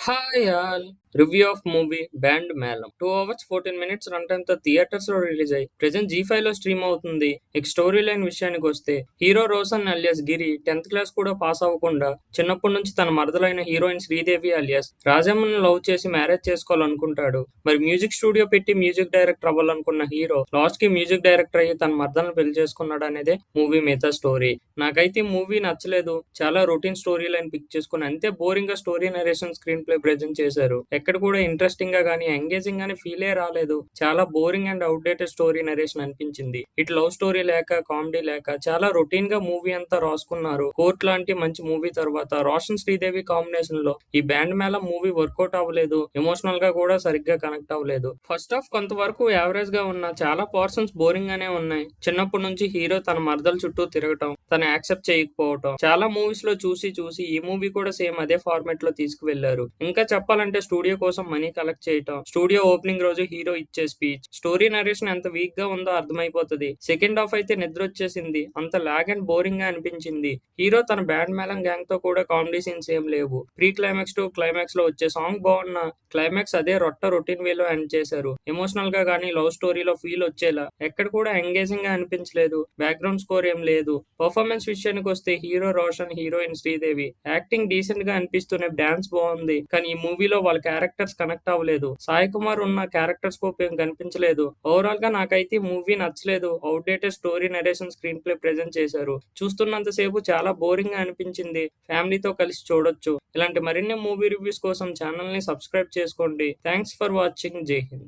Hi all review of movie band Melam 2 hours 14 minutes run time తో theatres లో release అయ్యి present Zee5 లో stream అవుతుంది. ఇక స్టోరీ లైన్ విషయానికి వస్తే hero Roshan alias Giri 10th class కూడా పాస్ అవ్వకుండా చిన్నప్పటి నుంచి తన మరదలైన హీరోయిన్ శ్రీదేవి అలియాస్ రాజమ్మని లవ్ చేసి మ్యారేజ్ చేసుకోవాలనుకుంటాడు. మరి మ్యూజిక్ స్టూడియో పెట్టి మ్యూజిక్ డైరెక్టర్ అవ్వాలనుకున్న హీరో లాస్ట్ కి మ్యూజిక్ డైరెక్టర్ అయ్యి తన మరదలను పెళ్లి చేసుకున్నాడు అనేదే మూవీ మిగతా స్టోరీ. నాకైతే మూవీ నచ్చలేదు. చాలా రొటీన్ స్టోరీ లైన్ పిక్ చేసుకుని అంతే బోరింగ్ గా story narration screen play present చేశారు. ఎక్కడ కూడా ఇంట్రెస్టింగ్ గా గానీ ఎంగేజింగ్ గానీ ఫీలే రాలేదు. చాలా boring and outdated story narration అనిపించింది. ఇటు లవ్ స్టోరీ లేక కామెడీ లేక చాలా రొటీన్ గా మూవీ అంతా రాసుకున్నారు. కోర్ట్ లాంటి మంచి మూవీ తర్వాత రోషన్ శ్రీదేవి కాంబినేషన్ లో ఈ బ్యాండ్ మేళ మూవీ వర్కౌట్ అవ్వలేదు. ఎమోషనల్ గా కూడా సరిగ్గా కనెక్ట్ అవ్వలేదు. ఫస్ట్ హాఫ్ కొంతవరకు యావరేజ్ గా ఉన్న చాలా పోర్షన్స్ బోరింగ్ గానే ఉన్నాయి. చిన్నప్పటి నుంచి హీరో తన మరదల చుట్టూ తిరగటం, తను యాక్సెప్ట్ చేయకపోవటం చాలా మూవీస్ లో చూసి ఈ మూవీ కూడా సేమ్ అదే ఫార్మాట్ లో తీసుకువెళ్లారు. ఇంకా చెప్పాలంటే స్టూడియో కోసం మనీ కలెక్ట్ చేయటం, స్టూడియో ఓపెనింగ్ రోజు హీరో ఇచ్చే స్పీచ్, స్టోరీ నరేషన్ ఎంత వీక్ గా ఉందో అర్థమైపోతుంది. సెకండ్ హాఫ్ అయితే నిద్ర వచ్చేసింది. అంత లాగ్ అండ్ బోరింగ్ గా అనిపించింది. హీరో తన బ్యాండ్ మేళం గ్యాంగ్ తో కూడా కామెడీ సీన్స్ ఏం లేవు. ప్రీ క్లైమాక్స్ టు క్లైమాక్స్ లో వచ్చే సాంగ్ బాగున్నా క్లైమాక్స్ అదే రొటీన్ వేలో ఎండ్ చేశారు. ఎమోషనల్ గా గానీ లవ్ స్టోరీలో ఫీల్ వచ్చేలా ఎక్కడ కూడా ఎంగేజింగ్ గా అనిపించలేదు. బ్యాక్గ్రౌండ్ స్కోర్ ఏం లేదు. పర్ఫార్మెన్స్ విషయానికి వస్తే hero Roshan, heroine Sridevi acting decent గా అనిపిస్తూనే డాన్స్ బాగుంది. కానీ ఈ మూవీలో వాళ్ళ క్యారెక్టర్స్ కనెక్ట్ అవ్వలేదు. సాయి కుమార్ ఉన్న క్యారెక్టర్ స్కోప్ ఏం కనిపించలేదు. ఓవరాల్ గా నాకైతే మూవీ నచ్చలేదు. Outdated story narration screen play present చేశారు. చూస్తున్నంత సేపు చాలా బోరింగ్ గా అనిపించింది. ఫ్యామిలీతో కలిసి చూడొచ్చు. ఇలాంటి మరిన్ని మూవీ రివ్యూస్ కోసం ఛానల్ ని సబ్స్క్రైబ్ చేసుకోండి. Thanks for watching. జై హింద్.